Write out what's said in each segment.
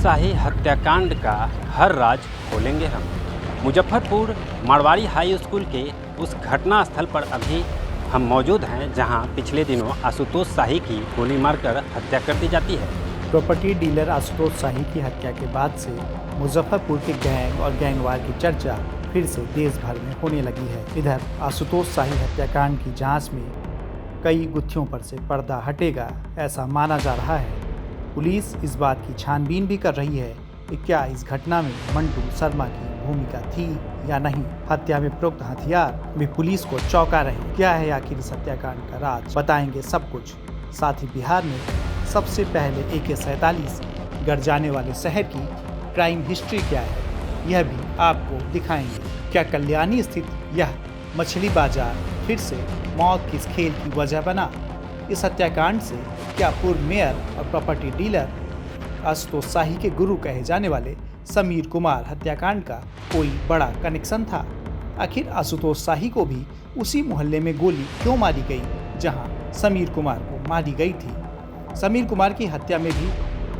शाही हत्याकांड का हर राज खोलेंगे हम। मुजफ्फरपुर मारवाड़ी हाई स्कूल के उस घटना स्थल पर अभी हम मौजूद हैं जहां पिछले दिनों आशुतोष शाही की गोली मारकर हत्या कर दी जाती है। प्रॉपर्टी डीलर आशुतोष शाही की हत्या के बाद से मुजफ्फरपुर के गैंग और गैंगवार की चर्चा फिर से देश भर में होने लगी है। इधर आशुतोष शाही हत्याकांड की जांच में कई गुत्थियों पर से पर्दा हटेगा, ऐसा माना जा रहा है। पुलिस इस बात की छानबीन भी कर रही है कि क्या इस घटना में मंटू शर्मा की भूमिका थी या नहीं। हत्या में प्रयुक्त हथियार भी पुलिस को चौंका रहे। क्या है आखिर इस हत्याकांड का राज, बताएंगे सब कुछ। साथ ही बिहार में सबसे पहले AK-47 गड़ जाने वाले शहर की क्राइम हिस्ट्री क्या है, यह भी आपको दिखाएंगे। क्या कल्याणी स्थित यह मछली बाजार फिर से मौत की इस खेल की वजह बना? इस हत्याकांड से क्या पूर्व मेयर और प्रॉपर्टी डीलर आशुतोष शाही के गुरु कहे जाने वाले समीर कुमार हत्याकांड का कोई बड़ा कनेक्शन था? आखिर आशुतोष शाही को भी उसी मोहल्ले में गोली क्यों मारी गई जहां समीर कुमार को मारी गई थी? समीर कुमार की हत्या में भी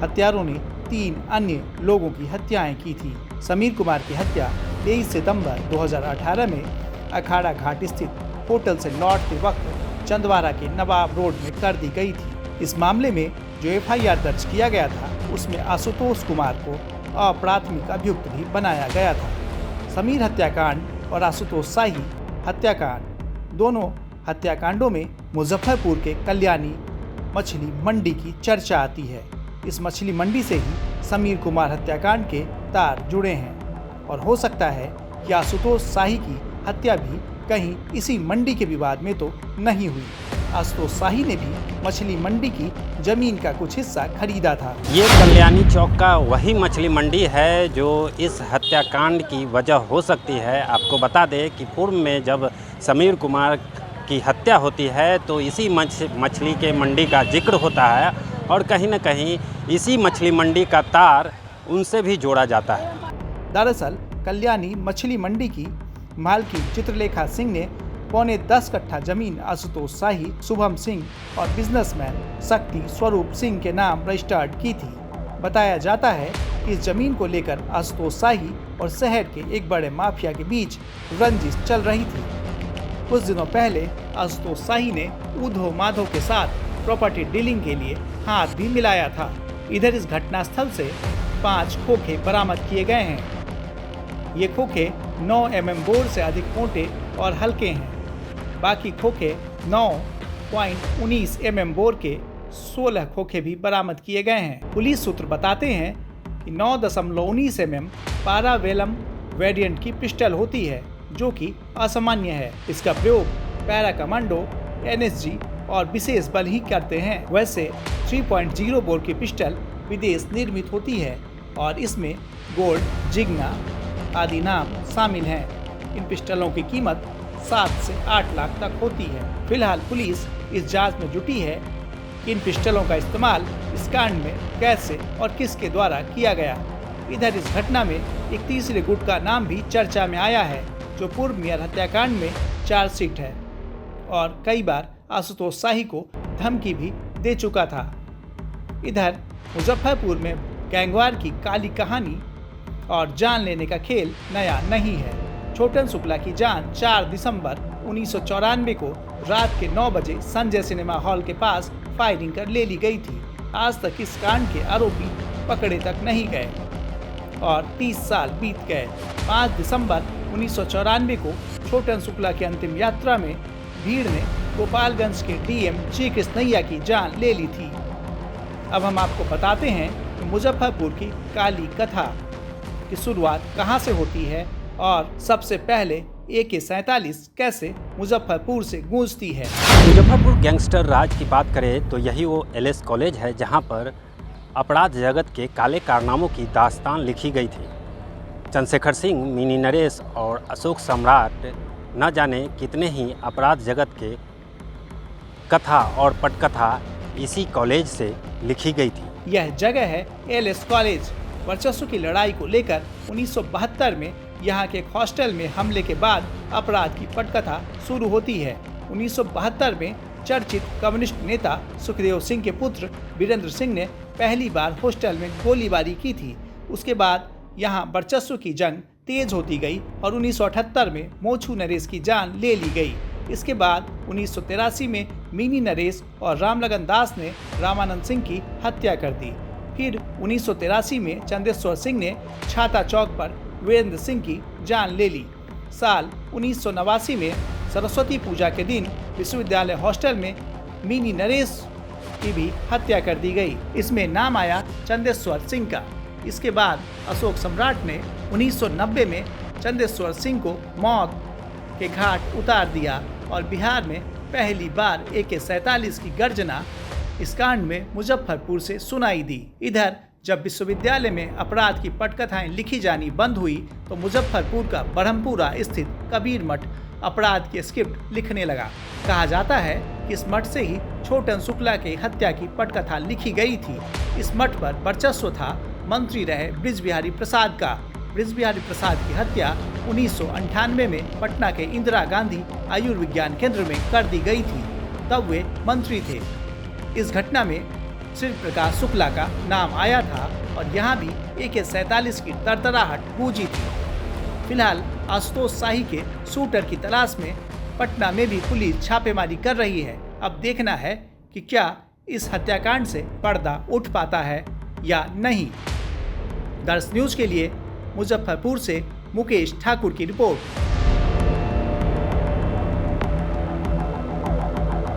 हत्यारों ने 3 अन्य लोगों की हत्याएं की थी। समीर कुमार की हत्या 23 सितंबर 2018 में अखाड़ा घाट स्थित होटल से लौटते वक्त चंदवारा के नवाब रोड में कर दी गई थी। इस मामले में जो FIR दर्ज किया गया था उसमें आशुतोष कुमार को अप्राथमिक अभियुक्त भी बनाया गया था। समीर हत्याकांड और आशुतोष शाही हत्याकांड, दोनों हत्याकांडों में मुजफ्फरपुर के कल्याणी मछली मंडी की चर्चा आती है। इस मछली मंडी से ही समीर कुमार हत्याकांड के तार जुड़े हैं और हो सकता है कि आशुतोष शाही की हत्या भी कहीं इसी मंडी के विवाद में तो नहीं हुई। आशुतोष शाही ने भी मछली मंडी की जमीन का कुछ हिस्सा खरीदा था। ये कल्याणी चौक का वही मछली मंडी है जो इस हत्याकांड की वजह हो सकती है। आपको बता दें कि पूर्व में जब समीर कुमार की हत्या होती है तो इसी मछली के मंडी का जिक्र होता है और कहीं न कहीं इसी मछली मंडी का तार उनसे भी जोड़ा जाता है। दरअसल कल्याणी मछली मंडी की मालकिन चित्रलेखा सिंह ने 10.25 कट्ठा जमीन आशुतोष शाही, शुभम सिंह और बिजनेसमैन शक्ति स्वरूप सिंह के नाम रजिस्टर्ड की थी। बताया जाता है कि इस जमीन को लेकर आशुतोष शाही और शहर के एक बड़े माफिया के बीच रंजिश चल रही थी। कुछ दिनों पहले आशुतोष शाही ने उद्धव माधव के साथ प्रॉपर्टी डीलिंग के लिए हाथ भी मिलाया था। इधर इस घटनास्थल से 5 खोखे बरामद किए गए हैं। ये खोखे 9 mm बोर से अधिक मोटे और हल्के हैं। बाकी खोखे 9.19 mm बोर के 16 खोखे भी बरामद किए गए हैं। पुलिस सूत्र बताते हैं कि 9.19 mm पारावेलम वेरिएंट की पिस्टल होती है जो कि असामान्य है। इसका प्रयोग पैरा कमांडो, NSG और विशेष बल ही करते हैं। वैसे 3.0 बोर की पिस्टल विदेश निर्मित होती है और इसमें गोल्ड, जिग्ना आदि नाम शामिल हैं। इन पिस्टलों की कीमत 7 से 8 लाख तक होती है। फिलहाल पुलिस इस जांच में जुटी है कि इन पिस्टलों का इस्तेमाल इस कांड में कैसे और किसके द्वारा किया गया। इधर इस घटना में एक तीसरे गुट का नाम भी चर्चा में आया है जो पूर्व मेयर हत्याकांड में चार्जशीट है और कई बार आशुतोष शाही को धमकी भी दे चुका था। इधर मुजफ्फरपुर में गैंगवार की काली कहानी और जान लेने का खेल नया नहीं है। छोटन शुक्ला की जान 4 दिसंबर 1994 को रात के 9 बजे संजय सिनेमा हॉल के पास फायरिंग कर ले ली गई थी। आज तक इस कांड के आरोपी पकड़े तक नहीं गए और 30 साल बीत गए। 5 दिसंबर 1994 को छोटन शुक्ला की अंतिम यात्रा में भीड़ ने गोपालगंज के DM जी कृष्णैया की जान ले ली थी। अब हम आपको बताते हैं कि मुजफ्फरपुर की काली कथा की शुरुआत कहां से होती है और सबसे पहले AK-47 कैसे मुजफ्फरपुर से गूंजती है। मुजफ्फरपुर गैंगस्टर राज की बात करें तो यही वो LS कॉलेज है जहां पर अपराध जगत के काले कारनामों की दास्तान लिखी गई थी। चंद्रशेखर सिंह, मिनी नरेश और अशोक सम्राट न जाने कितने ही अपराध जगत के कथा और पटकथा इसी कॉलेज से लिखी गई थी। यह जगह है LS कॉलेज। वर्चस्व की लड़ाई को लेकर 1972 में यहाँ के एक हॉस्टल में हमले के बाद अपराध की पटकथा शुरू होती है। 1972 में चर्चित कम्युनिस्ट नेता सुखदेव सिंह के पुत्र वीरेंद्र सिंह ने पहली बार हॉस्टल में गोलीबारी की थी। उसके बाद यहाँ वर्चस्व की जंग तेज होती गई और 1978 में मोछू नरेश की जान ले ली गई। इसके बाद 1983 में मिनी नरेश और रामलगन दास ने रामानंद सिंह की हत्या कर दी। फिर 1983 में चंदेश्वर सिंह ने छाता चौक पर वीरेंद्र सिंह की जान ले ली। साल 1989 में सरस्वती पूजा के दिन विश्वविद्यालय हॉस्टल में मिनी नरेश की भी हत्या कर दी गई। इसमें नाम आया चंदेश्वर सिंह का। इसके बाद अशोक सम्राट ने 1990 में चंदेश्वर सिंह को मौत के घाट उतार दिया और बिहार में पहली बार AK-47 की गर्जना इस कांड में मुजफ्फरपुर से सुनाई दी। इधर जब विश्वविद्यालय में अपराध की पटकथाएं लिखी जानी बंद हुई तो मुजफ्फरपुर का ब्रह्मपुरा स्थित कबीर मठ अपराध की स्क्रिप्ट लिखने लगा। कहा जाता है कि इस मठ से ही छोटन शुक्ला की हत्या की पटकथा लिखी गई थी। इस मठ पर वर्चस्व था मंत्री रहे बृज बिहारी प्रसाद का। बृज बिहारी प्रसाद की हत्या 1998 में पटना के इंदिरा गांधी आयुर्विज्ञान केंद्र में कर दी गई थी। तब वे मंत्री थे। इस घटना में श्री प्रकाश शुक्ला का नाम आया था और यहाँ भी AK-47 की तरतराहट गूंजी थी। फिलहाल आशुतोष शाही के शूटर की तलाश में पटना में भी पुलिस छापेमारी कर रही है। अब देखना है कि क्या इस हत्याकांड से पर्दा उठ पाता है या नहीं। दर्श न्यूज के लिए मुजफ्फरपुर से मुकेश ठाकुर की रिपोर्ट।